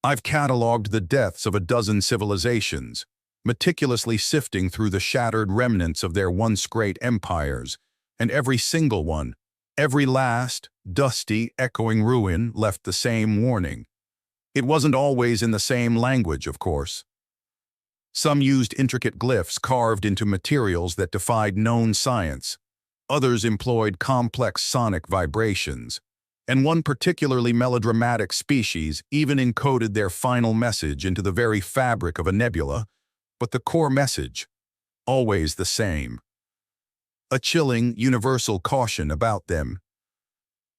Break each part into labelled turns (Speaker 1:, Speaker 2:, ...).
Speaker 1: I've cataloged the deaths of a dozen civilizations, meticulously sifting through the shattered remnants of their once great empires, and every single one, every last, dusty, echoing ruin left the same warning. It wasn't always in the same language, of course. Some used intricate glyphs carved into materials that defied known science. Others employed complex sonic vibrations. And one particularly melodramatic species even encoded their final message into the very fabric of a nebula, but the core message, always the same. A chilling, universal caution about them.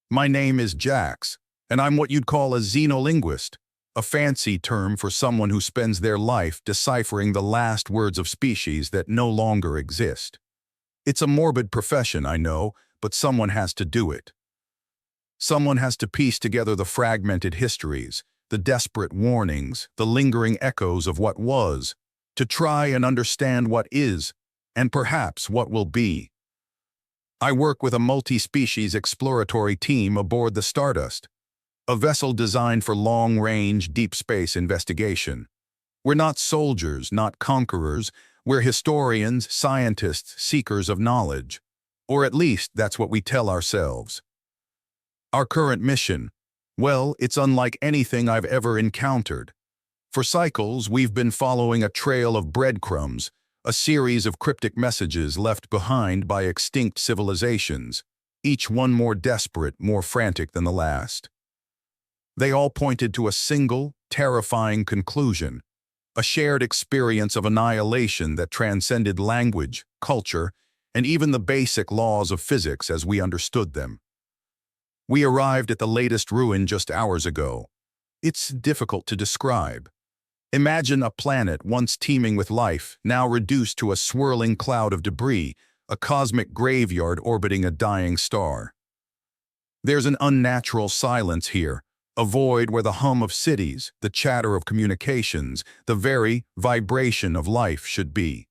Speaker 1: My name is Jax, and I'm what you'd call a xenolinguist, a fancy term for someone who spends their life deciphering the last words of species that no longer exist. It's a morbid profession, I know, but someone has to do it. Someone has to piece together the fragmented histories, the desperate warnings, the lingering echoes of what was, to try and understand what is, and perhaps what will be. I work with a multi-species exploratory team aboard the Stardust, a vessel designed for long-range, deep space investigation. We're not soldiers, not conquerors. We're historians, scientists, seekers of knowledge. Or at least that's what we tell ourselves. Our current mission, well, it's unlike anything I've ever encountered. For cycles, we've been following a trail of breadcrumbs, a series of cryptic messages left behind by extinct civilizations, each one more desperate, more frantic than the last. They all pointed to a single, terrifying conclusion, a shared experience of annihilation that transcended language, culture, and even the basic laws of physics as we understood them. We arrived at the latest ruin just hours ago. It's difficult to describe. Imagine a planet once teeming with life, now reduced to a swirling cloud of debris, a cosmic graveyard orbiting a dying star. There's an unnatural silence here, a void where the hum of cities, the chatter of communications, the very vibration of life should be.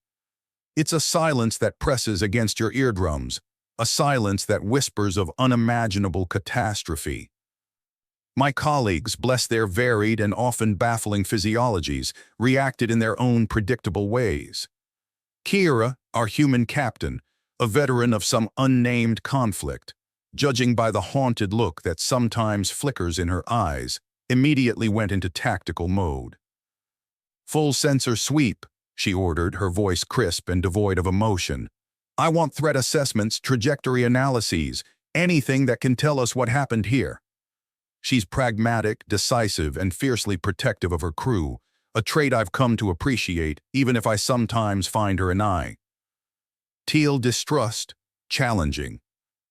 Speaker 1: It's a silence that presses against your eardrums, a silence that whispers of unimaginable catastrophe. My colleagues, bless their varied and often baffling physiologies, reacted in their own predictable ways. Kira, our human captain, a veteran of some unnamed conflict, judging by the haunted look that sometimes flickers in her eyes, immediately went into tactical mode. "Full sensor sweep," she ordered, her voice crisp and devoid of emotion. "I want threat assessments, trajectory analyses, anything that can tell us what happened here." She's pragmatic, decisive, and fiercely protective of her crew, a trait I've come to appreciate, even if I sometimes find her an eye. Teal distrust, challenging.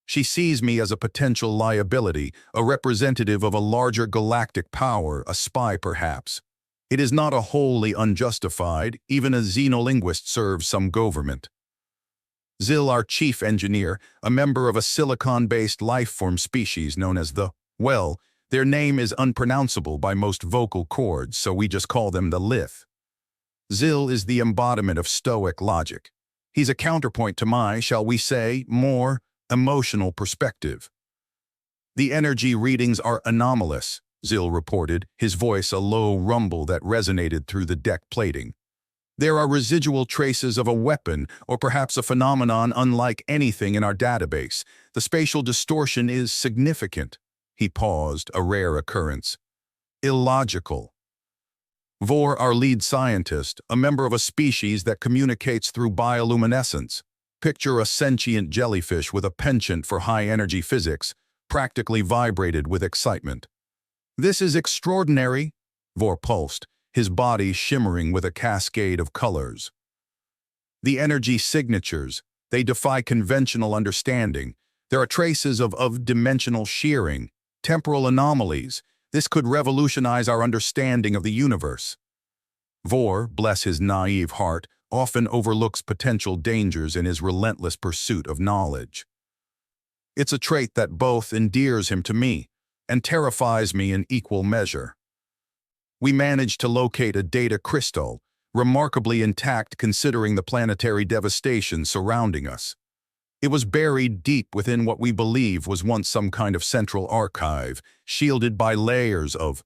Speaker 1: She sees me as a potential liability, a representative of a larger galactic power, a spy perhaps. It is not a wholly unjustified, even a xenolinguist serves some government. Zil, our chief engineer, a member of a silicon-based life-form species known as the, well, their name is unpronounceable by most vocal cords, so we just call them the Lith. Zil is the embodiment of stoic logic. He's a counterpoint to my, shall we say, more emotional perspective. "The energy readings are anomalous," Zil reported, his voice a low rumble that resonated through the deck plating. "There are residual traces of a weapon, or perhaps a phenomenon unlike anything in our database. The spatial distortion is significant." He paused, a rare occurrence. "Illogical." Vor, our lead scientist, a member of a species that communicates through bioluminescence. Picture a sentient jellyfish with a penchant for high-energy physics, practically vibrated with excitement. "This is extraordinary," Vor pulsed, his body shimmering with a cascade of colors. "The energy signatures, they defy conventional understanding. There are traces of dimensional shearing, temporal anomalies. This could revolutionize our understanding of the universe." Vor, bless his naive heart, often overlooks potential dangers in his relentless pursuit of knowledge. It's a trait that both endears him to me and terrifies me in equal measure. We managed to locate a data crystal, remarkably intact considering the planetary devastation surrounding us. It was buried deep within what we believe was once some kind of central archive, shielded by layers of,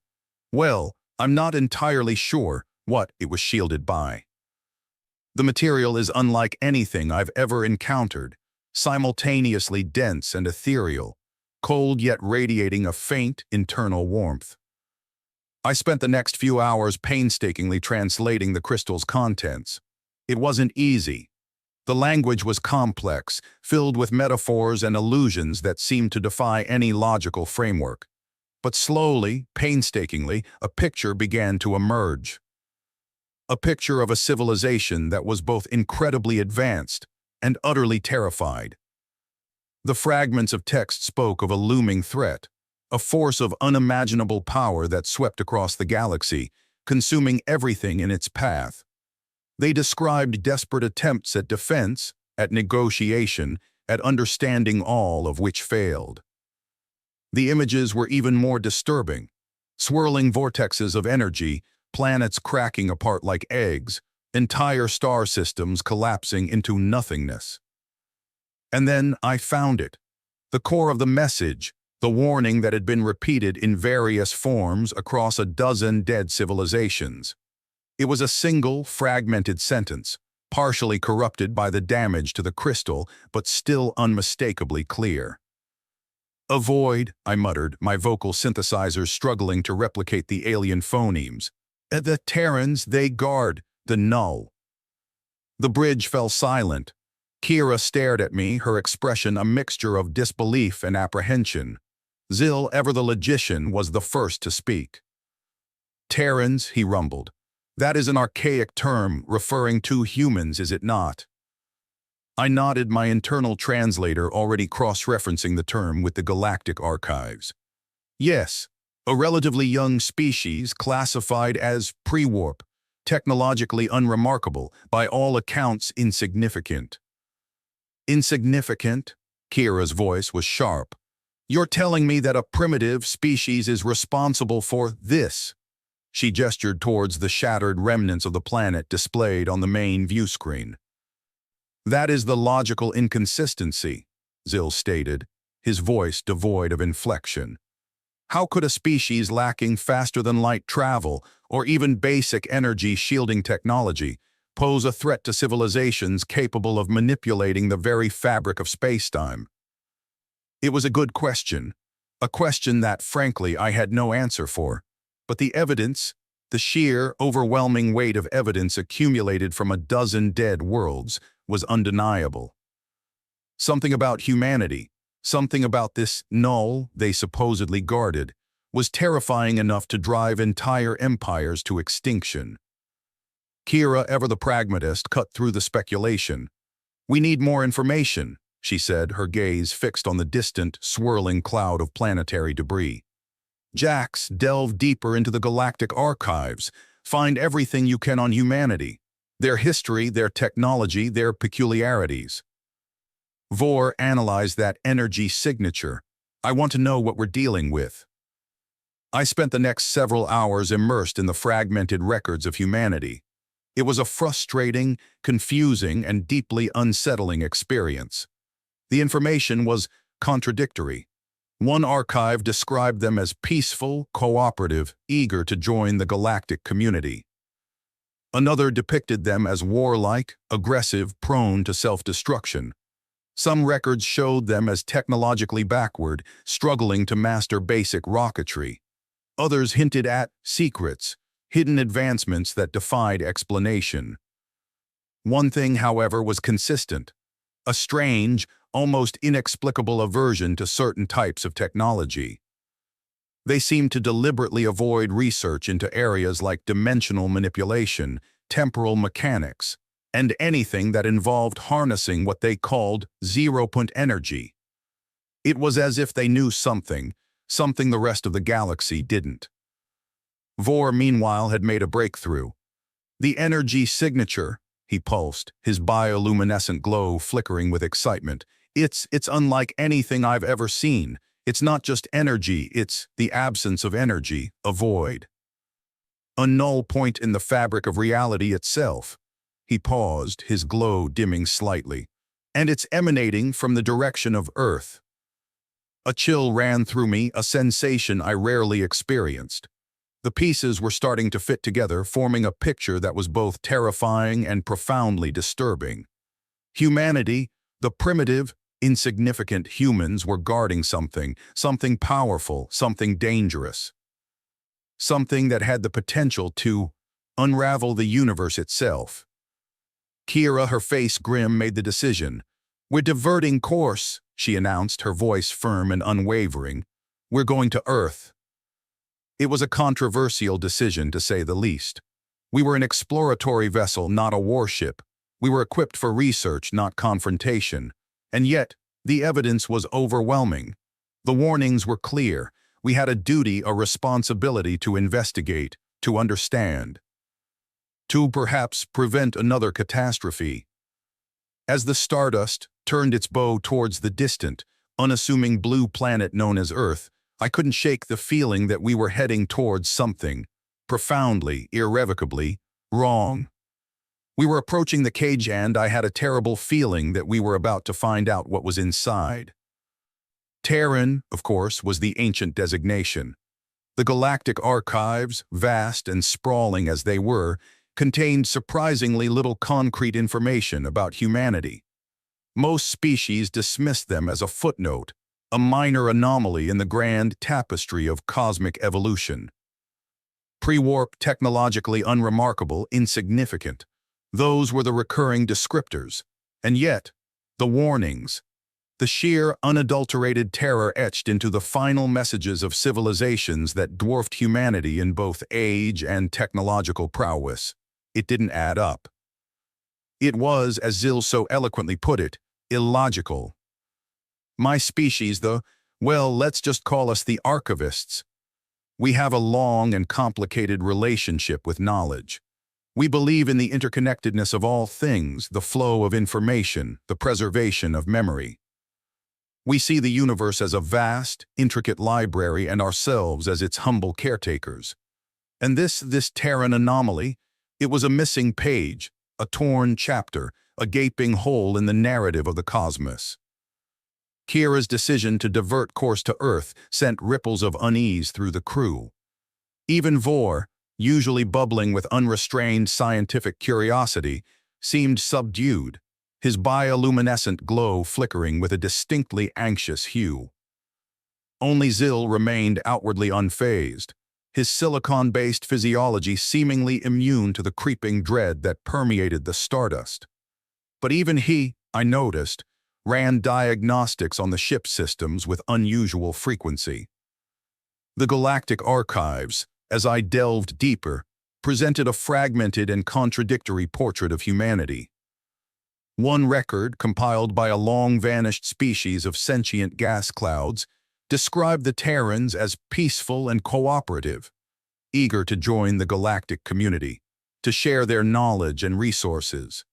Speaker 1: well, I'm not entirely sure what it was shielded by. The material is unlike anything I've ever encountered, simultaneously dense and ethereal, cold yet radiating a faint internal warmth. I spent the next few hours painstakingly translating the crystal's contents. It wasn't easy. The language was complex, filled with metaphors and allusions that seemed to defy any logical framework. But slowly, painstakingly, a picture began to emerge. A picture of a civilization that was both incredibly advanced and utterly terrified. The fragments of text spoke of a looming threat, a force of unimaginable power that swept across the galaxy, consuming everything in its path. They described desperate attempts at defense, at negotiation, at understanding, all of which failed. The images were even more disturbing. Swirling vortexes of energy, planets cracking apart like eggs, entire star systems collapsing into nothingness. And then I found it. The core of the message, the warning that had been repeated in various forms across a dozen dead civilizations. It was a single, fragmented sentence, partially corrupted by the damage to the crystal, but still unmistakably clear. "Avoid," I muttered, my vocal synthesizers struggling to replicate the alien phonemes. "The Tyrants, they guard the null." The bridge fell silent. Kira stared at me, her expression a mixture of disbelief and apprehension. Zil, ever the logician, was the first to speak. "Terrans," he rumbled. "That is an archaic term referring to humans, is it not?" I nodded, my internal translator already cross-referencing the term with the Galactic archives. "Yes, a relatively young species classified as pre-warp, technologically unremarkable, by all accounts insignificant." "Insignificant?" Kira's voice was sharp. "You're telling me that a primitive species is responsible for this?" She gestured towards the shattered remnants of the planet displayed on the main view screen. "That is the logical inconsistency," Zil stated, his voice devoid of inflection. "How could a species lacking faster-than-light travel, or even basic energy-shielding technology, pose a threat to civilizations capable of manipulating the very fabric of spacetime?" It was a good question, a question that, frankly, I had no answer for. But the evidence, the sheer, overwhelming weight of evidence accumulated from a dozen dead worlds, was undeniable. Something about humanity, something about this null they supposedly guarded, was terrifying enough to drive entire empires to extinction. Kira, ever the pragmatist, cut through the speculation. "We need more information," she said, her gaze fixed on the distant, swirling cloud of planetary debris. "Jax, delve deeper into the Galactic archives. Find everything you can on humanity. Their history, their technology, their peculiarities." "Vor, analyze that energy signature. I want to know what we're dealing with." I spent the next several hours immersed in the fragmented records of humanity. It was a frustrating, confusing, and deeply unsettling experience. The information was contradictory. One archive described them as peaceful, cooperative, eager to join the galactic community. Another depicted them as warlike, aggressive, prone to self-destruction. Some records showed them as technologically backward, struggling to master basic rocketry. Others hinted at secrets, hidden advancements that defied explanation. One thing, however, was consistent: a strange, almost inexplicable aversion to certain types of technology. They seemed to deliberately avoid research into areas like dimensional manipulation, temporal mechanics, and anything that involved harnessing what they called zero-point energy. It was as if they knew something the rest of the galaxy didn't. Vor, meanwhile, had made a breakthrough. "The energy signature," he pulsed, his bioluminescent glow flickering with excitement. It's unlike anything I've ever seen. It's not just energy, it's the absence of energy, a void. A null point in the fabric of reality itself." He paused, his glow dimming slightly. "And it's emanating from the direction of Earth." A chill ran through me, a sensation I rarely experienced. The pieces were starting to fit together, forming a picture that was both terrifying and profoundly disturbing. Humanity, the primitive, insignificant humans, were guarding something powerful, something dangerous. Something that had the potential to unravel the universe itself. Kira, her face grim, made the decision. "We're diverting course," she announced, her voice firm and unwavering. "We're going to Earth." It was a controversial decision, to say the least. We were an exploratory vessel, not a warship. We were equipped for research, not confrontation. And yet, the evidence was overwhelming. The warnings were clear. We had a duty, a responsibility to investigate, to understand, to perhaps prevent another catastrophe. As the Stardust turned its bow towards the distant, unassuming blue planet known as Earth, I couldn't shake the feeling that we were heading towards something profoundly, irrevocably wrong. We were approaching the cage, and I had a terrible feeling that we were about to find out what was inside. Terran, of course, was the ancient designation. The Galactic archives, vast and sprawling as they were, contained surprisingly little concrete information about humanity. Most species dismissed them as a footnote, a minor anomaly in the grand tapestry of cosmic evolution. Pre-warp, technologically unremarkable, insignificant. Those were the recurring descriptors. And yet, the warnings, the sheer, unadulterated terror etched into the final messages of civilizations that dwarfed humanity in both age and technological prowess. It didn't add up. It was, as Zill so eloquently put it, illogical. My species, well, let's just call us the archivists. We have a long and complicated relationship with knowledge. We believe in the interconnectedness of all things, the flow of information, the preservation of memory. We see the universe as a vast, intricate library and ourselves as its humble caretakers. And this Terran anomaly, it was a missing page, a torn chapter, a gaping hole in the narrative of the cosmos. Kira's decision to divert course to Earth sent ripples of unease through the crew. Even Vor, usually bubbling with unrestrained scientific curiosity, seemed subdued, his bioluminescent glow flickering with a distinctly anxious hue. Only Zill remained outwardly unfazed, his silicon-based physiology seemingly immune to the creeping dread that permeated the Stardust. But even he, I noticed, ran diagnostics on the ship systems with unusual frequency. The Galactic archives, as I delved deeper, presented a fragmented and contradictory portrait of humanity. One record, compiled by a long-vanished species of sentient gas clouds, described the Terrans as peaceful and cooperative, eager to join the galactic community, to share their knowledge and resources.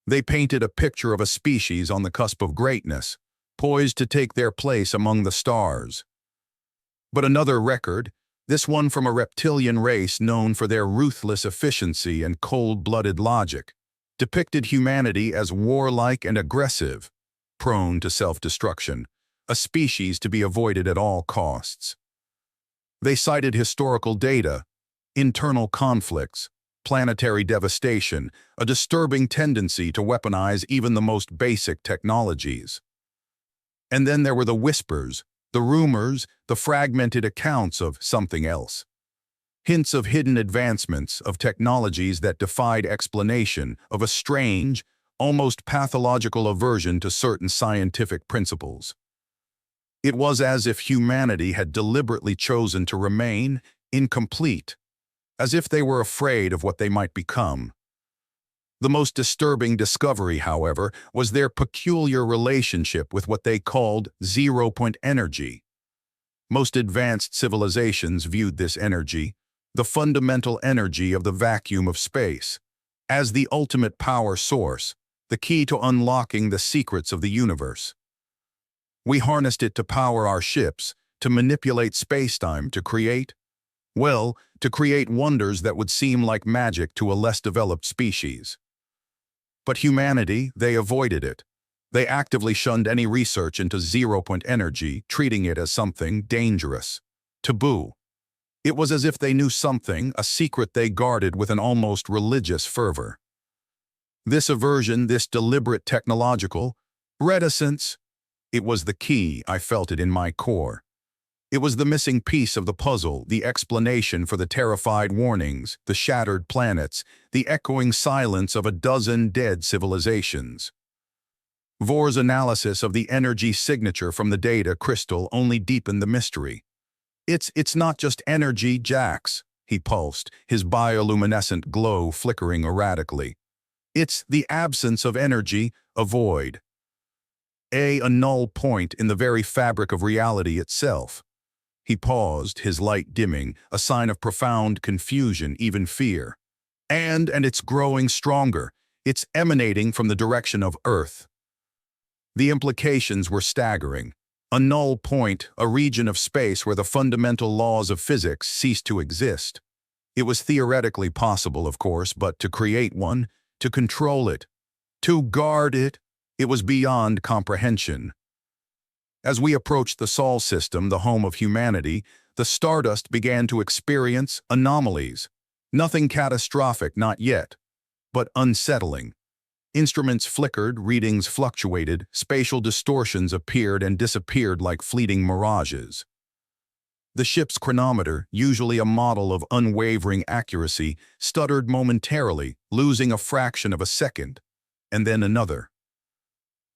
Speaker 1: They painted a picture of a species on the cusp of greatness, poised to take their place among the stars. But another record, this one from a reptilian race known for their ruthless efficiency and cold-blooded logic, depicted humanity as warlike and aggressive, prone to self-destruction, a species to be avoided at all costs. They cited historical data, internal conflicts, planetary devastation, a disturbing tendency to weaponize even the most basic technologies. And then there were the whispers, the rumors, the fragmented accounts of something else. Hints of hidden advancements, of technologies that defied explanation, of a strange, almost pathological aversion to certain scientific principles. It was as if humanity had deliberately chosen to remain incomplete, as if they were afraid of what they might become. The most disturbing discovery, however, was their peculiar relationship with what they called zero-point energy. Most advanced civilizations viewed this energy, the fundamental energy of the vacuum of space, as the ultimate power source, the key to unlocking the secrets of the universe. We harnessed it to power our ships, to manipulate space-time, to create wonders that would seem like magic to a less developed species. But humanity, they avoided it. They actively shunned any research into zero-point energy, treating it as something dangerous, taboo. It was as if they knew something, a secret they guarded with an almost religious fervor. This aversion, this deliberate technological reticence, it was the key. I felt it in my core. It was the missing piece of the puzzle, the explanation for the terrified warnings, the shattered planets, the echoing silence of a dozen dead civilizations. Vor's analysis of the energy signature from the data crystal only deepened the mystery. It's not just energy, Jax, he pulsed, his bioluminescent glow flickering erratically. It's the absence of energy, a void. A null point in the very fabric of reality itself. He paused, his light dimming, a sign of profound confusion, even fear. And it's growing stronger. It's emanating from the direction of Earth. The implications were staggering. A null point, a region of space where the fundamental laws of physics ceased to exist. It was theoretically possible, of course, but to create one, to control it, to guard it, it was beyond comprehension. As we approached the Sol system, the home of humanity, the Stardust began to experience anomalies. Nothing catastrophic, not yet, but unsettling. Instruments flickered, readings fluctuated, spatial distortions appeared and disappeared like fleeting mirages. The ship's chronometer, usually a model of unwavering accuracy, stuttered momentarily, losing a fraction of a second, and then another.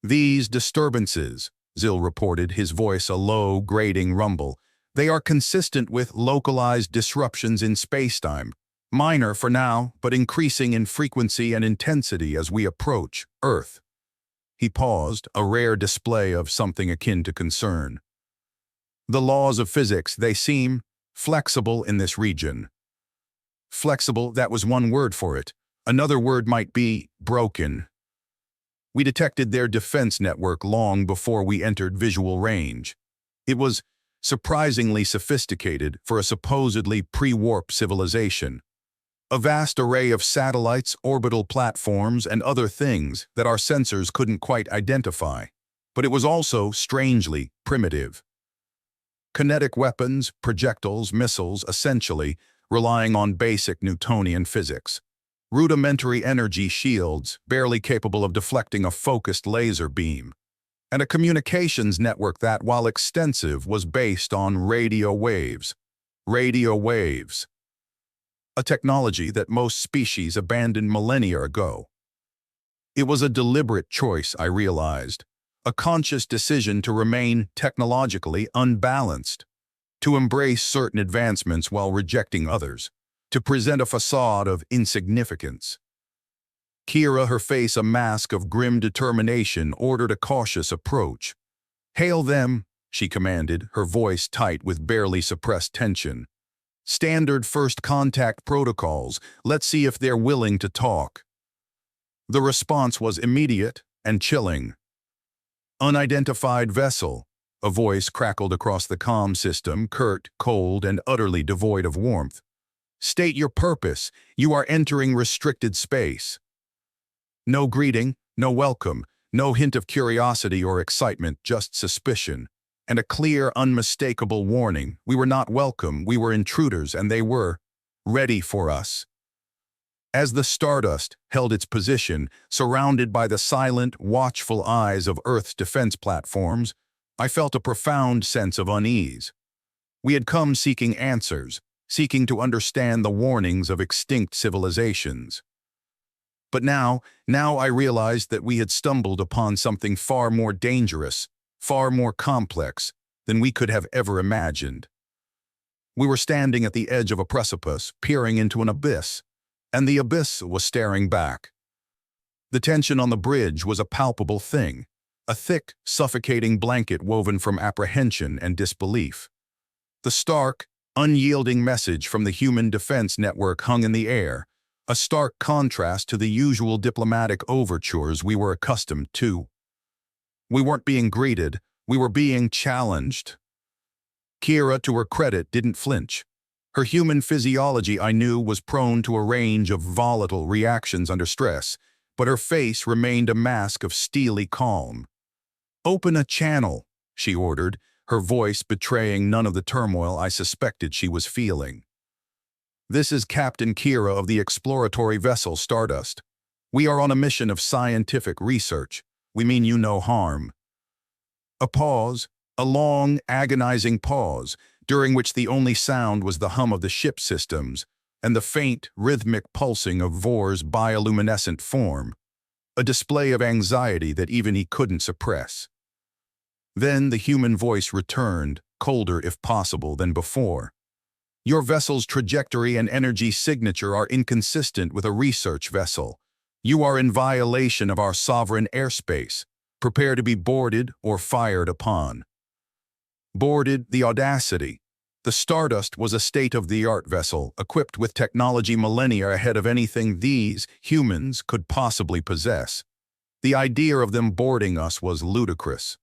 Speaker 1: These disturbances, Zill reported, his voice a low, grating rumble, they are consistent with localized disruptions in spacetime. Minor for now, but increasing in frequency and intensity as we approach Earth. He paused, a rare display of something akin to concern. The laws of physics, they seem flexible in this region. Flexible, that was one word for it. Another word might be broken. We detected their defense network long before we entered visual range. It was surprisingly sophisticated for a supposedly pre-warp civilization. A vast array of satellites, orbital platforms, and other things that our sensors couldn't quite identify. But it was also strangely primitive. Kinetic weapons, projectiles, missiles, essentially, relying on basic Newtonian physics. Rudimentary energy shields, barely capable of deflecting a focused laser beam. And a communications network that, while extensive, was based on radio waves. Radio waves. A technology that most species abandoned millennia ago. It was a deliberate choice, I realized, a conscious decision to remain technologically unbalanced, to embrace certain advancements while rejecting others, to present a facade of insignificance. Kira, her face a mask of grim determination, ordered a cautious approach. "Hail them," she commanded, her voice tight with barely suppressed tension. "Standard first contact protocols. Let's see if they're willing to talk." The response was immediate and chilling. "Unidentified vessel," a voice crackled across the comm system, curt, cold, and utterly devoid of warmth. "State your purpose. You are entering restricted space." No greeting, no welcome, no hint of curiosity or excitement, just suspicion. And a clear, unmistakable warning. We were not welcome, we were intruders, and they were ready for us. As the Stardust held its position, surrounded by the silent, watchful eyes of Earth's defense platforms, I felt a profound sense of unease. We had come seeking answers, seeking to understand the warnings of extinct civilizations. But now I realized that we had stumbled upon something far more dangerous, far more complex than we could have ever imagined. We were standing at the edge of a precipice, peering into an abyss, and the abyss was staring back. The tension on the bridge was a palpable thing, a thick, suffocating blanket woven from apprehension and disbelief. The stark, unyielding message from the human defense network hung in the air, a stark contrast to the usual diplomatic overtures we were accustomed to. We weren't being greeted, we were being challenged. Kira, to her credit, didn't flinch. Her human physiology, I knew, was prone to a range of volatile reactions under stress, but her face remained a mask of steely calm. "Open a channel," she ordered, her voice betraying none of the turmoil I suspected she was feeling. "This is Captain Kira of the exploratory vessel Stardust. We are on a mission of scientific research. We mean you no harm." A pause, a long, agonizing pause, during which the only sound was the hum of the ship systems and the faint, rhythmic pulsing of Vor's bioluminescent form, a display of anxiety that even he couldn't suppress. Then the human voice returned, colder if possible than before. "Your vessel's trajectory and energy signature are inconsistent with a research vessel. You are in violation of our sovereign airspace. Prepare to be boarded or fired upon." Boarded, the audacity. The Stardust was a state-of-the-art vessel, equipped with technology millennia ahead of anything these, humans, could possibly possess. The idea of them boarding us was ludicrous.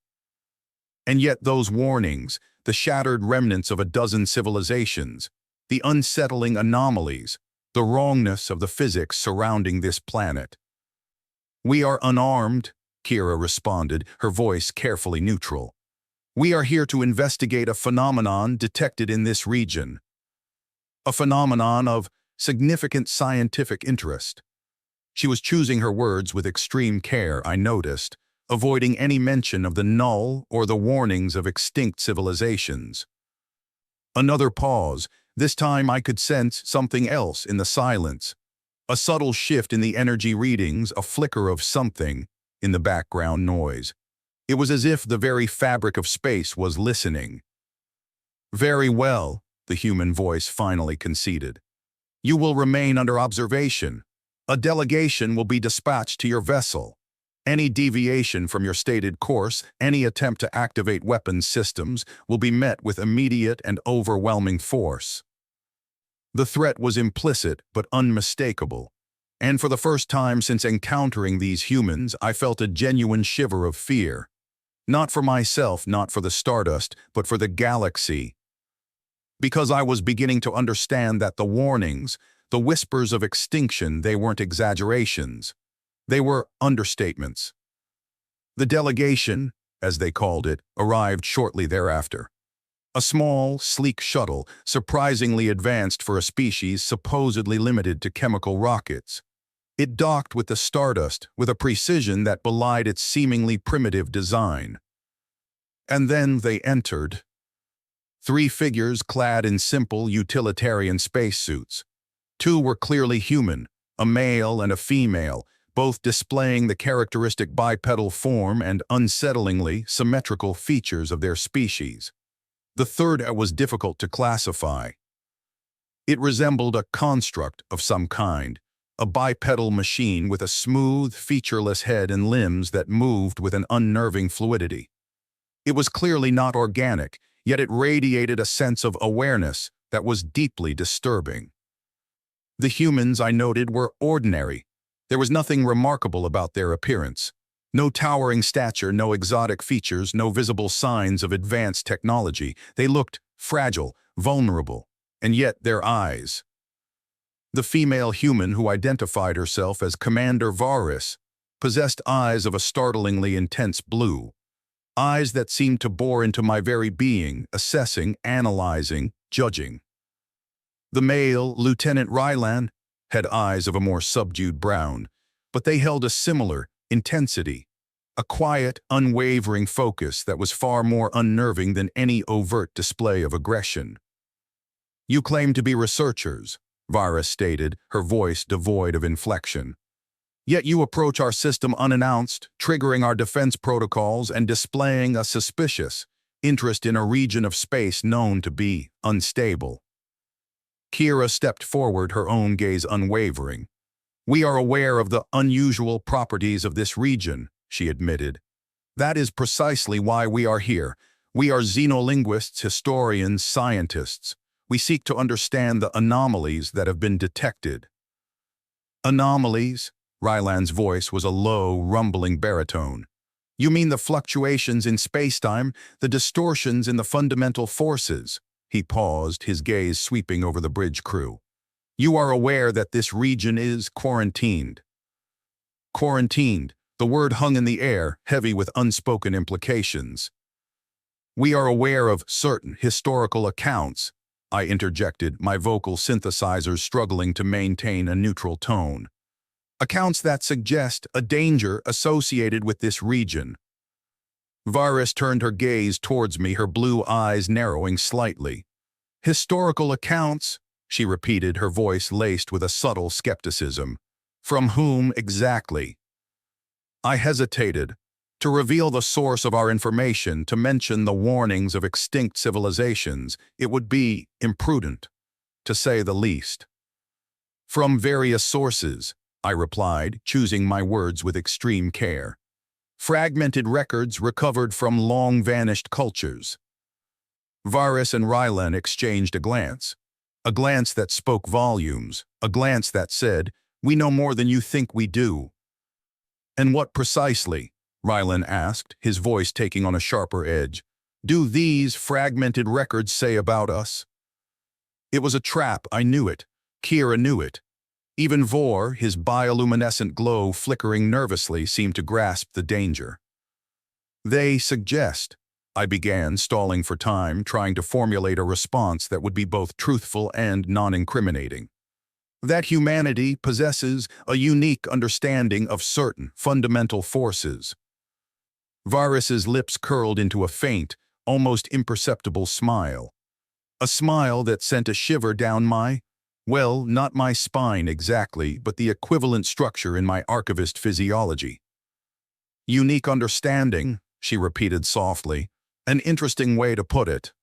Speaker 1: And yet those warnings, the shattered remnants of a dozen civilizations, the unsettling anomalies, the wrongness of the physics surrounding this planet. "We are unarmed," Kira responded, her voice carefully neutral. "We are here to investigate a phenomenon detected in this region. A phenomenon of significant scientific interest." She was choosing her words with extreme care, I noticed, avoiding any mention of the null or the warnings of extinct civilizations. Another pause. This time I could sense something else in the silence. A subtle shift in the energy readings, a flicker of something in the background noise. It was as if the very fabric of space was listening. "Very well," the human voice finally conceded. "You will remain under observation. A delegation will be dispatched to your vessel. Any deviation from your stated course, any attempt to activate weapons systems, will be met with immediate and overwhelming force." The threat was implicit but unmistakable, and for the first time since encountering these humans, I felt a genuine shiver of fear. Not for myself, not for the Stardust, but for the galaxy. Because I was beginning to understand that the warnings, the whispers of extinction, they weren't exaggerations. They were understatements. The delegation, as they called it, arrived shortly thereafter. A small, sleek shuttle, surprisingly advanced for a species supposedly limited to chemical rockets. It docked with the Stardust with a precision that belied its seemingly primitive design. And then they entered. 3 figures clad in simple utilitarian spacesuits. 2 were clearly human, a male and a female, both displaying the characteristic bipedal form and unsettlingly symmetrical features of their species. The third was difficult to classify. It resembled a construct of some kind, a bipedal machine with a smooth, featureless head and limbs that moved with an unnerving fluidity. It was clearly not organic, yet it radiated a sense of awareness that was deeply disturbing. The humans, I noted, were ordinary. There was nothing remarkable about their appearance. No towering stature, no exotic features, no visible signs of advanced technology. They looked fragile, vulnerable, and yet their eyes. The female human, who identified herself as Commander Varys, possessed eyes of a startlingly intense blue. Eyes that seemed to bore into my very being, assessing, analyzing, judging. The male, Lieutenant Rylan, had eyes of a more subdued brown, but they held a similar intensity, a quiet, unwavering focus that was far more unnerving than any overt display of aggression. "You claim to be researchers," Varys stated, her voice devoid of inflection. "Yet you approach our system unannounced, triggering our defense protocols and displaying a suspicious interest in a region of space known to be unstable." Kira stepped forward, her own gaze unwavering. "We are aware of the unusual properties of this region," she admitted. "That is precisely why we are here. We are xenolinguists, historians, scientists. We seek to understand the anomalies that have been detected." "Anomalies?" Ryland's voice was a low, rumbling baritone. "You mean the fluctuations in spacetime, the distortions in the fundamental forces?" He paused, his gaze sweeping over the bridge crew. "You are aware that this region is quarantined." Quarantined. The word hung in the air, heavy with unspoken implications. We are aware of certain historical accounts, I interjected, my vocal synthesizers struggling to maintain a neutral tone. Accounts that suggest a danger associated with this region. Varys turned her gaze towards me, her blue eyes narrowing slightly. Historical accounts, she repeated, her voice laced with a subtle skepticism. From whom exactly? I hesitated. To reveal the source of our information, to mention the warnings of extinct civilizations, it would be imprudent, to say the least. From various sources, I replied, choosing my words with extreme care. Fragmented records recovered from long-vanished cultures. Varys and Rylan exchanged a glance that spoke volumes, a glance that said, "We know more than you think we do." "And what precisely?" Rylan asked, his voice taking on a sharper edge. "Do these fragmented records say about us?" It was a trap, I knew it. Kira knew it. Even Vor, his bioluminescent glow flickering nervously, seemed to grasp the danger. "They suggest," I began, stalling for time, trying to formulate a response that would be both truthful and non-incriminating, "that humanity possesses a unique understanding of certain fundamental forces." Varys's lips curled into a faint, almost imperceptible smile. A smile that sent a shiver down not my spine exactly, but the equivalent structure in my archivist physiology. "Unique understanding," she repeated softly, "an interesting way to put it."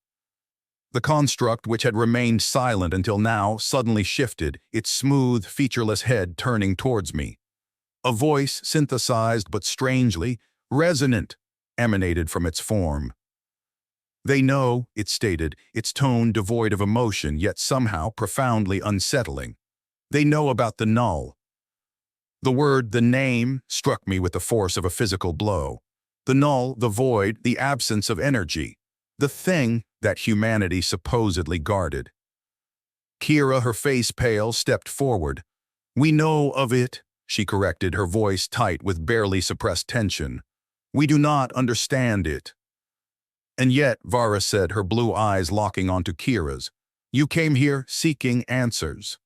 Speaker 1: The construct, which had remained silent until now, suddenly shifted, its smooth, featureless head turning towards me. A voice, synthesized but strangely resonant, emanated from its form. "They know," it stated, its tone devoid of emotion, yet somehow profoundly unsettling. "They know about the null." The name, struck me with the force of a physical blow. The null, the void, the absence of energy. The thing that humanity supposedly guarded. Kira, her face pale, stepped forward. "We know of it," she corrected, her voice tight with barely suppressed tension. "We do not understand it." "And yet," Varys said, her blue eyes locking onto Kira's, "you came here seeking answers."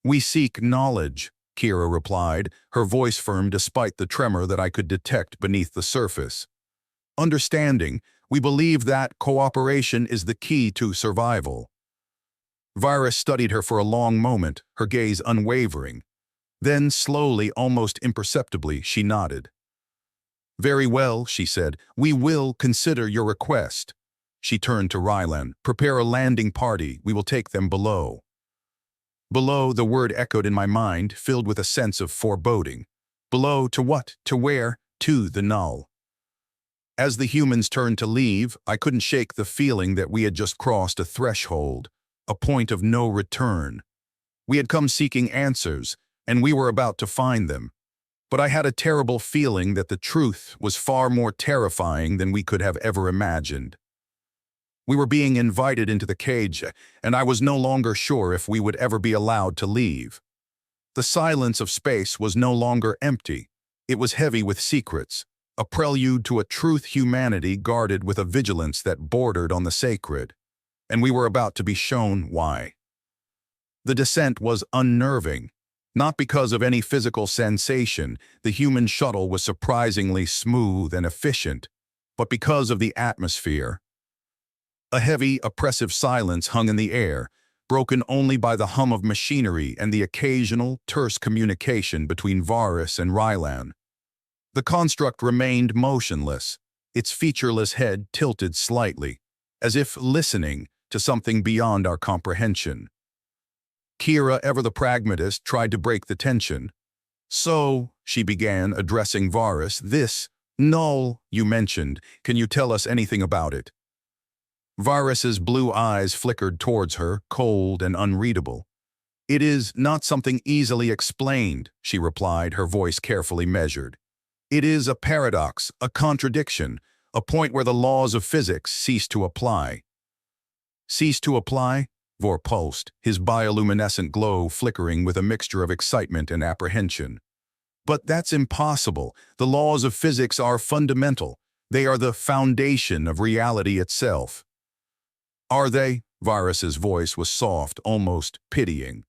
Speaker 1: "We seek knowledge," Kira replied, her voice firm despite the tremor that I could detect beneath the surface. "Understanding, we believe that cooperation is the key to survival." Varys studied her for a long moment, her gaze unwavering. Then, slowly, almost imperceptibly, she nodded. "Very well," she said, "we will consider your request." She turned to Rylan. "Prepare a landing party. We will take them below." Below, the word echoed in my mind, filled with a sense of foreboding. Below, to what? To where? To the null. As the humans turned to leave, I couldn't shake the feeling that we had just crossed a threshold, a point of no return. We had come seeking answers, and we were about to find them. But I had a terrible feeling that the truth was far more terrifying than we could have ever imagined. We were being invited into the cage, and I was no longer sure if we would ever be allowed to leave. The silence of space was no longer empty. It was heavy with secrets, a prelude to a truth humanity guarded with a vigilance that bordered on the sacred. And we were about to be shown why. The descent was unnerving. Not because of any physical sensation, the human shuttle was surprisingly smooth and efficient, but because of the atmosphere. A heavy, oppressive silence hung in the air, broken only by the hum of machinery and the occasional, terse communication between Varys and Rylan. The construct remained motionless, its featureless head tilted slightly, as if listening to something beyond our comprehension. Kira, ever the pragmatist, tried to break the tension. "So," she began, addressing Varys, "this null you mentioned, can you tell us anything about it?" Varys's blue eyes flickered towards her, cold and unreadable. "It is not something easily explained," she replied, her voice carefully measured. "It is a paradox, a contradiction, a point where the laws of physics cease to apply." "Cease to apply?" Vor pulsed, his bioluminescent glow flickering with a mixture of excitement and apprehension. "But that's impossible. The laws of physics are fundamental. They are the foundation of reality itself. Are they? Virus's voice was soft, almost pitying.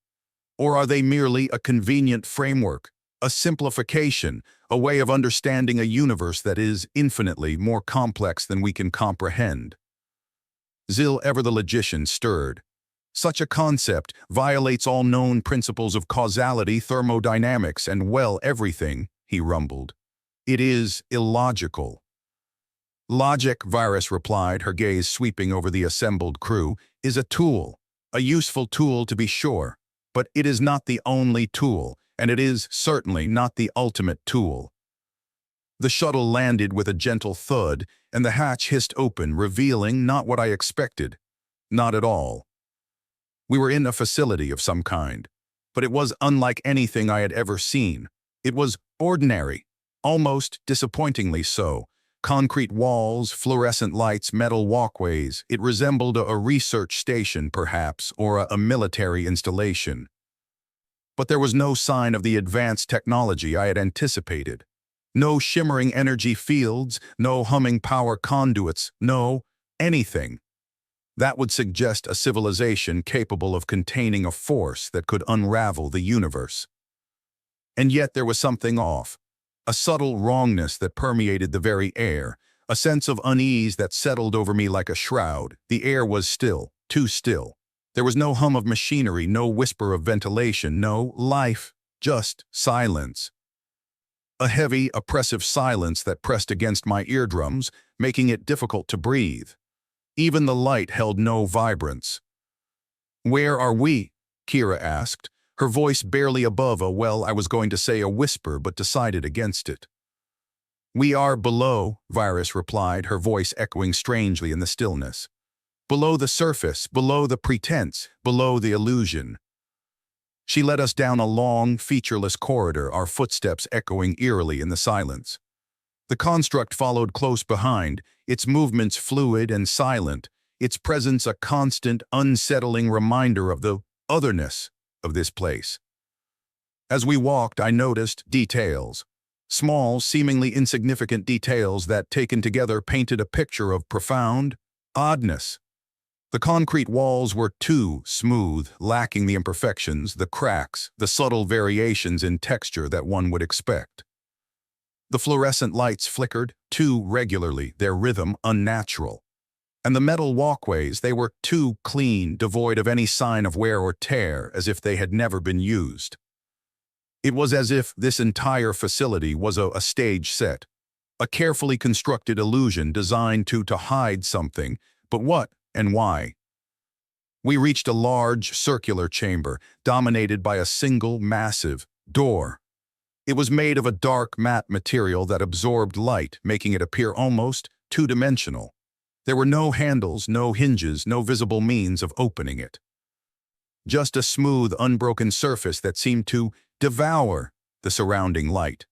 Speaker 1: Or are they merely a convenient framework, a simplification, a way of understanding a universe that is infinitely more complex than we can comprehend? Zil Ever the Logician stirred. Such a concept violates all known principles of causality, thermodynamics, and, well, everything, he rumbled. It is illogical. Logic, Virus replied, her gaze sweeping over the assembled crew, is a tool, a useful tool to be sure, but it is not the only tool, and it is certainly not the ultimate tool. The shuttle landed with a gentle thud, and the hatch hissed open, revealing not what I expected. Not at all. We were in a facility of some kind, but it was unlike anything I had ever seen. It was ordinary, almost disappointingly so. Concrete walls, fluorescent lights, metal walkways. It resembled a research station, perhaps, or a military installation. But there was no sign of the advanced technology I had anticipated. No shimmering energy fields, no humming power conduits, no anything. That would suggest a civilization capable of containing a force that could unravel the universe. And yet there was something off. A subtle wrongness that permeated the very air, a sense of unease that settled over me like a shroud. The air was still, too still. There was no hum of machinery, no whisper of ventilation, no life, just silence. A heavy, oppressive silence that pressed against my eardrums, making it difficult to breathe. Even the light held no vibrance. "Where are we?" Kira asked, her voice barely above I was going to say a whisper, but decided against it. "We are below," Virus replied, her voice echoing strangely in the stillness. "Below the surface, below the pretense, below the illusion." She led us down a long, featureless corridor, our footsteps echoing eerily in the silence. The construct followed close behind, its movements fluid and silent, its presence a constant, unsettling reminder of the otherness of this place. As we walked, I noticed details. Small, seemingly insignificant details that, taken together, painted a picture of profound oddness. The concrete walls were too smooth, lacking the imperfections, the cracks, the subtle variations in texture that one would expect. The fluorescent lights flickered too regularly, their rhythm unnatural. And the metal walkways, they were too clean, devoid of any sign of wear or tear, as if they had never been used. It was as if this entire facility was a stage set, a carefully constructed illusion designed to hide something, but what and why? We reached a large, circular chamber, dominated by a single, massive door. It was made of a dark, matte material that absorbed light, making it appear almost two-dimensional. There were no handles, no hinges, no visible means of opening it. Just a smooth, unbroken surface that seemed to devour the surrounding light.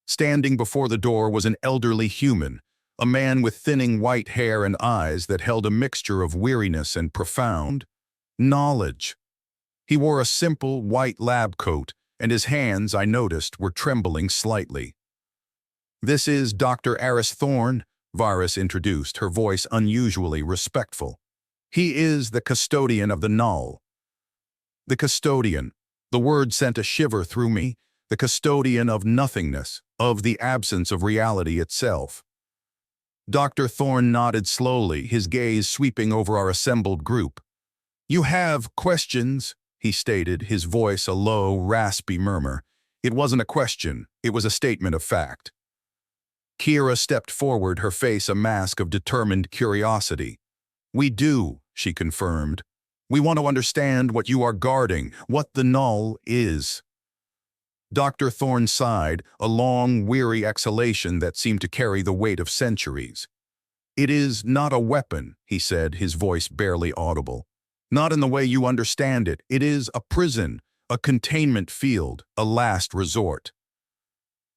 Speaker 1: Standing before the door was an elderly human, a man with thinning white hair and eyes that held a mixture of weariness and profound knowledge. He wore a simple, white lab coat, and his hands, I noticed, were trembling slightly. "This is Dr. Aris Thorne," Virus introduced, her voice unusually respectful. "He is the custodian of the null." The custodian. The word sent a shiver through me. The custodian of nothingness, of the absence of reality itself. Dr. Thorne nodded slowly, his gaze sweeping over our assembled group. "You have questions," he stated, his voice a low, raspy murmur. It wasn't a question, it was a statement of fact. Kira stepped forward, her face a mask of determined curiosity. "We do," she confirmed. "We want to understand what you are guarding, what the null is." Dr. Thorne sighed, a long, weary exhalation that seemed to carry the weight of centuries. "It is not a weapon," he said, his voice barely audible. "Not in the way you understand it. It is a prison, a containment field, a last resort."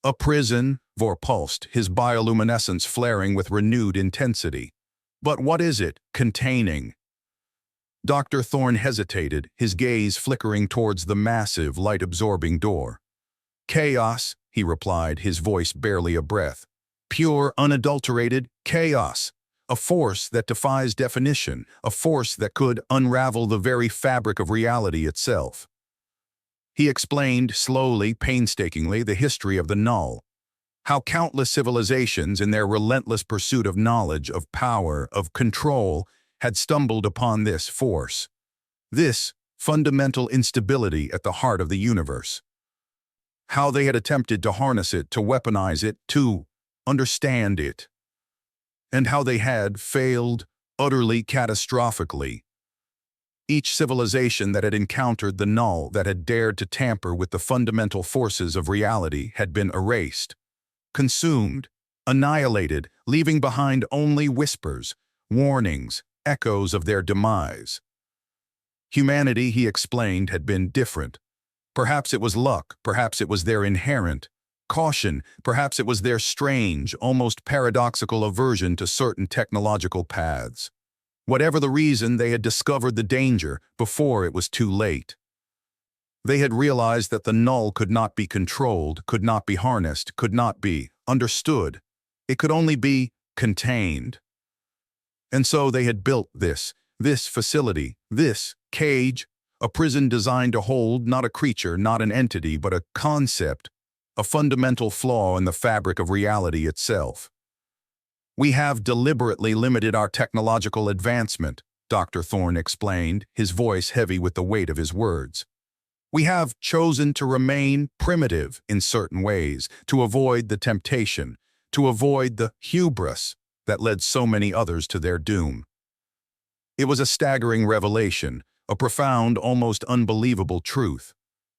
Speaker 1: "A prison?" Vor pulsed, his bioluminescence flaring with renewed intensity. "But what is it, containing?" Dr. Thorne hesitated, his gaze flickering towards the massive, light-absorbing door. "Chaos," he replied, his voice barely a breath. pure, unadulterated chaos, a force that defies definition, a force that could unravel the very fabric of reality itself. He explained slowly, painstakingly, the history of the null, how countless civilizations, in their relentless pursuit of knowledge, of power, of control, had stumbled upon this force, this fundamental instability at the heart of the universe. How they had attempted to harness it, to weaponize it, to understand it, and how they had failed utterly, catastrophically. Each civilization that had encountered the null, that had dared to tamper with the fundamental forces of reality, had been erased, consumed, annihilated, leaving behind only whispers, warnings, echoes of their demise. Humanity, he explained, had been different. Perhaps it was luck, perhaps it was their inherent caution, perhaps it was their strange, almost paradoxical aversion to certain technological paths. Whatever the reason, they had discovered the danger before it was too late. They had realized that the null could not be controlled, could not be harnessed, could not be understood. It could only be contained. And so they had built this facility, this cage, a prison designed to hold not a creature, not an entity, but a concept, a fundamental flaw in the fabric of reality itself. We have deliberately limited our technological advancement, Dr. Thorne explained, his voice heavy with the weight of his words. We have chosen to remain primitive in certain ways, to avoid the temptation, to avoid the hubris that led so many others to their doom. It was a staggering revelation, a profound, almost unbelievable truth.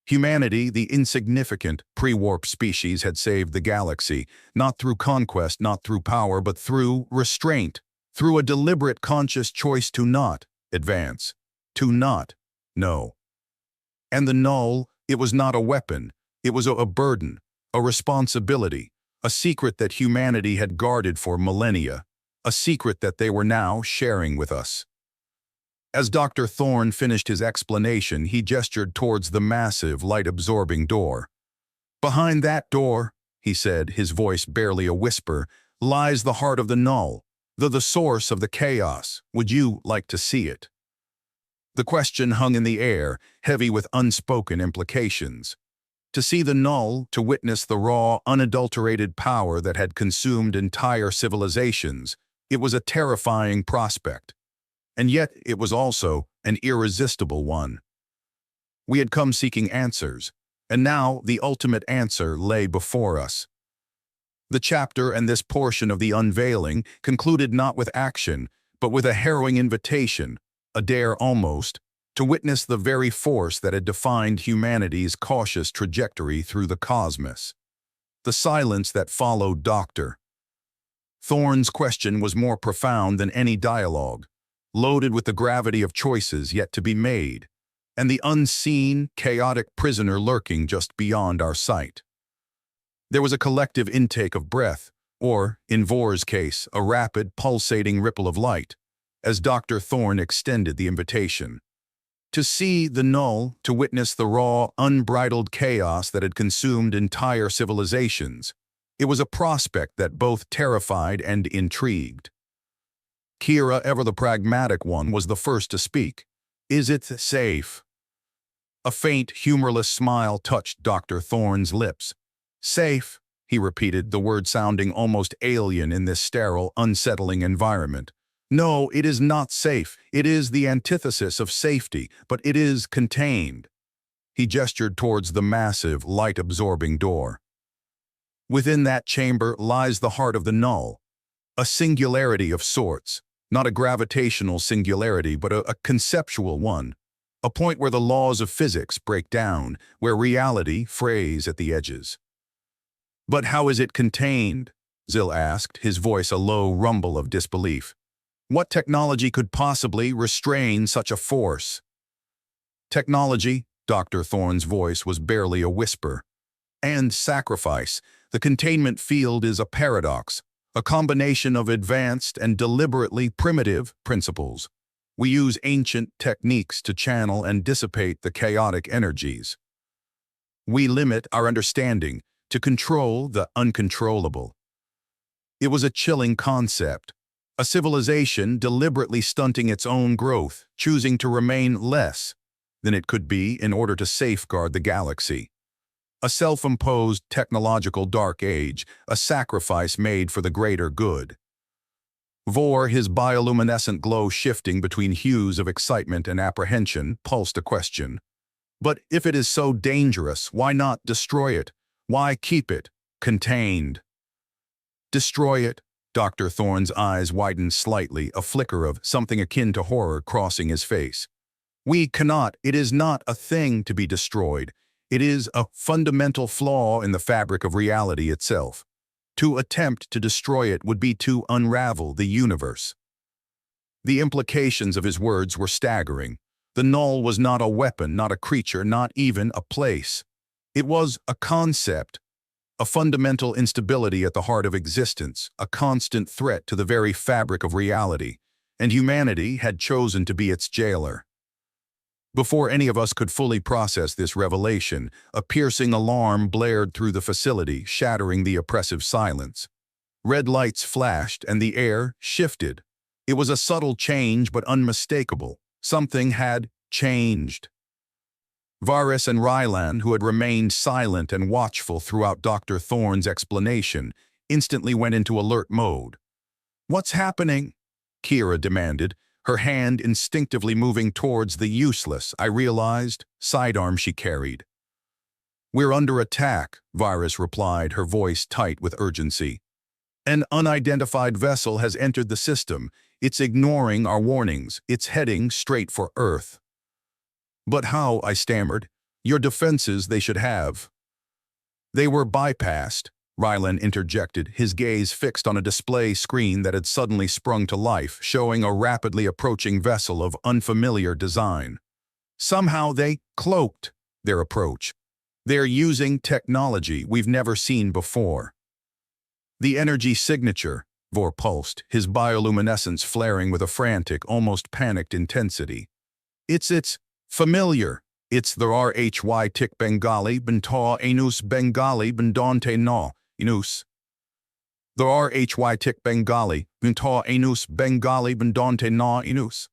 Speaker 1: Humanity, the insignificant, pre-warp species, had saved the galaxy, not through conquest, not through power, but through restraint, through a deliberate, conscious choice to not advance, to not know. And the null, it was not a weapon, it was a burden, a responsibility, a secret that humanity had guarded for millennia, a secret that they were now sharing with us. As Dr. Thorne finished his explanation, he gestured towards the massive, light-absorbing door. Behind that door, he said, his voice barely a whisper, lies the heart of the null, the source of the chaos. Would you like to see it? The question hung in the air, heavy with unspoken implications. To see the null, to witness the raw, unadulterated power that had consumed entire civilizations, it was a terrifying prospect. And yet it was also an irresistible one. We had come seeking answers, and now the ultimate answer lay before us. The chapter and this portion of the unveiling concluded not with action, but with a harrowing invitation, a dare almost, to witness the very force that had defined humanity's cautious trajectory through the cosmos. The silence that followed Dr. Thorne's question was more profound than any dialogue, loaded with the gravity of choices yet to be made, and the unseen, chaotic prisoner lurking just beyond our sight. There was a collective intake of breath, or, in Vor's case, a rapid, pulsating ripple of light, as Dr. Thorne extended the invitation. To see the null, to witness the raw, unbridled chaos that had consumed entire civilizations, it was a prospect that both terrified and intrigued. Kira, ever the pragmatic one, was the first to speak. Is it safe? A faint, humorless smile touched Dr. Thorne's lips. Safe, he repeated, the word sounding almost alien in this sterile, unsettling environment. No, it is not safe. It is the antithesis of safety, but it is contained. He gestured towards the massive, light-absorbing door. Within that chamber lies the heart of the null, a singularity of sorts. Not a gravitational singularity, but a conceptual one, a point where the laws of physics break down, where reality frays at the edges. But how is it contained? Zil asked, his voice a low rumble of disbelief. What technology could possibly restrain such a force? Technology, Dr. Thorne's voice was barely a whisper. And sacrifice. The containment field is a paradox, a combination of advanced and deliberately primitive principles. We use ancient techniques to channel and dissipate the chaotic energies. We limit our understanding to control the uncontrollable. It was a chilling concept. A civilization deliberately stunting its own growth, choosing to remain less than it could be in order to safeguard the galaxy. A self-imposed technological dark age, a sacrifice made for the greater good. Vor, his bioluminescent glow shifting between hues of excitement and apprehension, pulsed a question. But if it is so dangerous, why not destroy it? Why keep it contained? Destroy it? Dr. Thorne's eyes widened slightly, a flicker of something akin to horror crossing his face. We cannot. It is not a thing to be destroyed. It is a fundamental flaw in the fabric of reality itself. To attempt to destroy it would be to unravel the universe. The implications of his words were staggering. The null was not a weapon, not a creature, not even a place. It was a concept, a fundamental instability at the heart of existence, a constant threat to the very fabric of reality, and humanity had chosen to be its jailer. Before any of us could fully process this revelation, a piercing alarm blared through the facility, shattering the oppressive silence. Red lights flashed and the air shifted. It was a subtle change but unmistakable. Something had changed. Varys and Rylan, who had remained silent and watchful throughout Dr. Thorne's explanation, instantly went into alert mode. "What's happening?" Kira demanded, her hand instinctively moving towards the useless, I realized, sidearm she carried. "We're under attack," Varys replied, her voice tight with urgency. "An unidentified vessel has entered the system. It's ignoring our warnings. It's heading straight for Earth." "But how?" I stammered. "Your defenses they should have." "They were bypassed," Rylan interjected, his gaze fixed on a display screen that had suddenly sprung to life, showing a rapidly approaching vessel of unfamiliar design. "Somehow they cloaked their approach. They're using technology we've never seen before." "The energy signature," Vor pulsed, his bioluminescence flaring with a frantic, almost panicked intensity. It's familiar. It's the RHY Tik Bengali Bentaw Anus Bengali Bendante Na Inus. The RHY Tik Bengali Bentaw Anus Bengali Bendante Na Inus.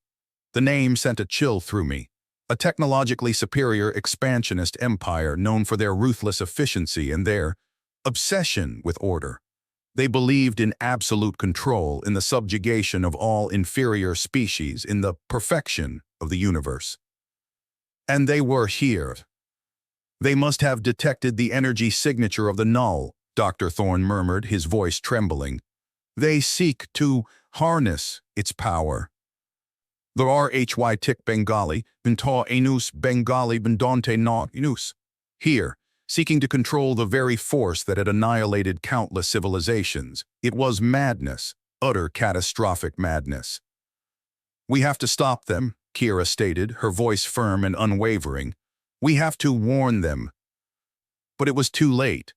Speaker 1: The name sent a chill through me. A technologically superior expansionist empire known for their ruthless efficiency and their obsession with order. They believed in absolute control, in the subjugation of all inferior species, in the perfection of the universe. And they were here. "They must have detected the energy signature of the null," Dr. Thorne murmured, his voice trembling. "They seek to harness its power." The RHY Tik Bengali, Bentaw Anus Bengali Bendante Na Inus. Here, seeking to control the very force that had annihilated countless civilizations. It was madness, utter catastrophic madness. "We have to stop them," Kira stated, her voice firm and unwavering. "We have to warn them." But it was too late.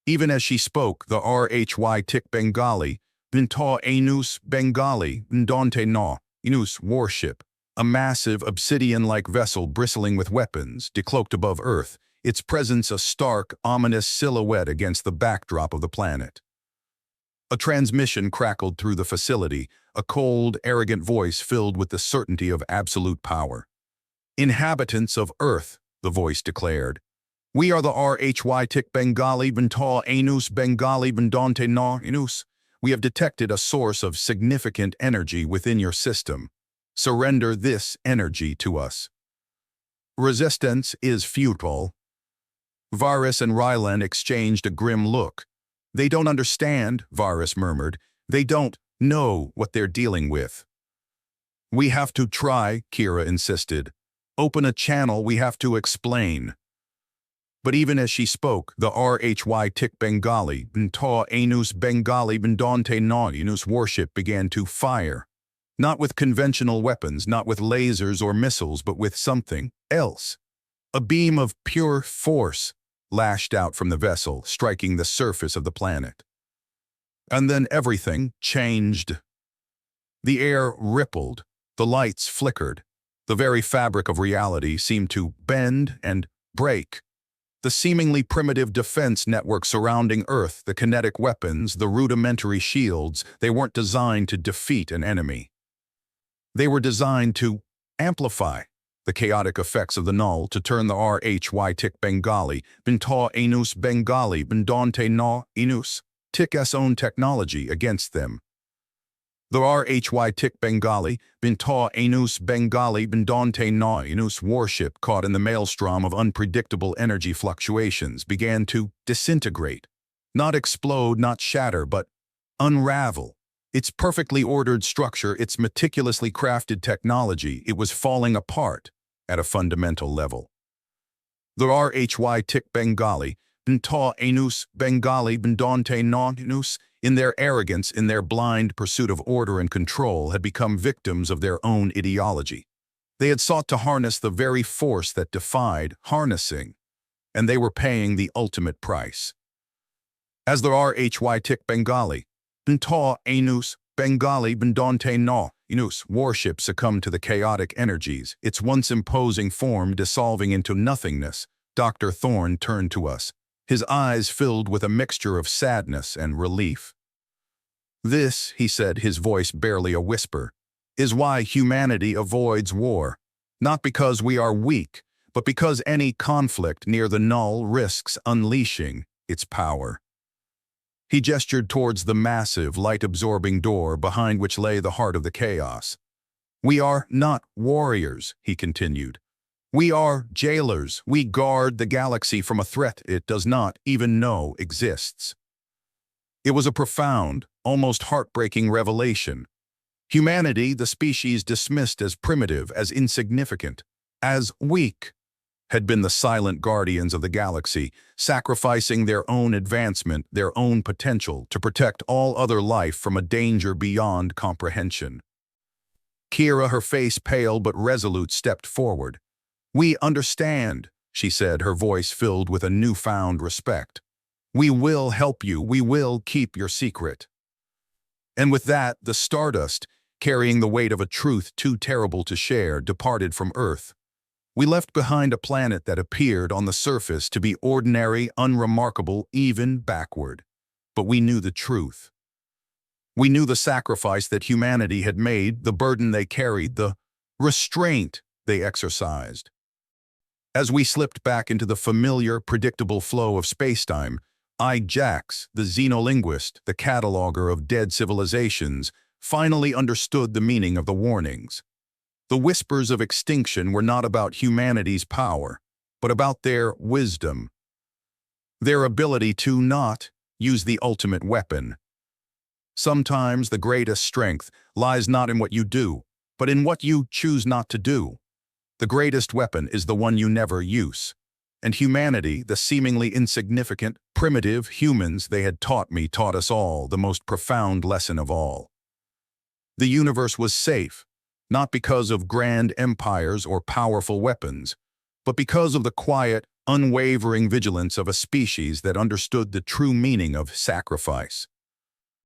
Speaker 1: Even as she spoke, the RHY Tik Bengali, Bentaw Anus Bengali Bendante Na Inus warship, a massive obsidian-like vessel bristling with weapons, decloaked above Earth, its presence a stark, ominous silhouette against the backdrop of the planet. A transmission crackled through the facility, a cold, arrogant voice filled with the certainty of absolute power. "Inhabitants of Earth," the voice declared, "we are the RHY Tik Bengali Bentaw Anus Bengali Bendante Na Inus. We have detected a source of significant energy within your system. Surrender this energy to us. Resistance is futile." Varys and Rylan exchanged a grim look. "They don't understand," Varys murmured. "They don't know what they're dealing with." "We have to try," Kira insisted. "Open a channel, we have to explain." But even as she spoke, the RHY Tik Bengali, Bentaw Anus Bengali Bendante Na Inus warship began to fire. Not with conventional weapons, not with lasers or missiles, but with something else. A beam of pure force lashed out from the vessel, striking the surface of the planet. And then everything changed. The air rippled, the lights flickered. The very fabric of reality seemed to bend and break. The seemingly primitive defense network surrounding Earth, the kinetic weapons, the rudimentary shields, they weren't designed to defeat an enemy. They were designed to amplify the chaotic effects of the null, to turn the RHY Tik Bengali, Binta Enus Bengali, Bindante Na Enus, Tik's own technology against them. The RHY Tik Bengali, Binta Enus Bengali, Bindante Na Enus warship, caught in the maelstrom of unpredictable energy fluctuations, began to disintegrate. Not explode, not shatter, but unravel. Its perfectly ordered structure, its meticulously crafted technology, it was falling apart at a fundamental level. The RHY Tik Bengali, Binta Enus Bengali, Bindante Na Enus, in their arrogance, in their blind pursuit of order and control, had become victims of their own ideology. They had sought to harness the very force that defied harnessing, and they were paying the ultimate price. As the RHY Tik Bengali, Binta Enus Bengali, Bindante Na Enus warship succumbed to the chaotic energies, its once imposing form dissolving into nothingness, Dr. Thorne turned to us, his eyes filled with a mixture of sadness and relief. "This," he said, his voice barely a whisper, "is why humanity avoids war. Not because we are weak, but because any conflict near the null risks unleashing its power." He gestured towards the massive, light-absorbing door behind which lay the heart of the chaos. "We are not warriors," he continued. "We are jailers. We guard the galaxy from a threat it does not even know exists." It was a profound, almost heartbreaking revelation. Humanity, the species dismissed as primitive, as insignificant, as weak, had been the silent guardians of the galaxy, sacrificing their own advancement, their own potential, to protect all other life from a danger beyond comprehension. Kira, her face pale but resolute, stepped forward. "We understand," she said, her voice filled with a newfound respect. "We will help you. We will keep your secret." And with that, the Stardust, carrying the weight of a truth too terrible to share, departed from Earth. We left behind a planet that appeared on the surface to be ordinary, unremarkable, even backward. But we knew the truth. We knew the sacrifice that humanity had made, the burden they carried, the restraint they exercised. As we slipped back into the familiar, predictable flow of spacetime, Jax, the xenolinguist, the cataloger of dead civilizations, finally understood the meaning of the warnings. The whispers of extinction were not about humanity's power, but about their wisdom. Their ability to not use the ultimate weapon. Sometimes the greatest strength lies not in what you do, but in what you choose not to do. The greatest weapon is the one you never use. And humanity, the seemingly insignificant, primitive humans they had taught us all the most profound lesson of all. The universe was safe, not because of grand empires or powerful weapons, but because of the quiet, unwavering vigilance of a species that understood the true meaning of sacrifice.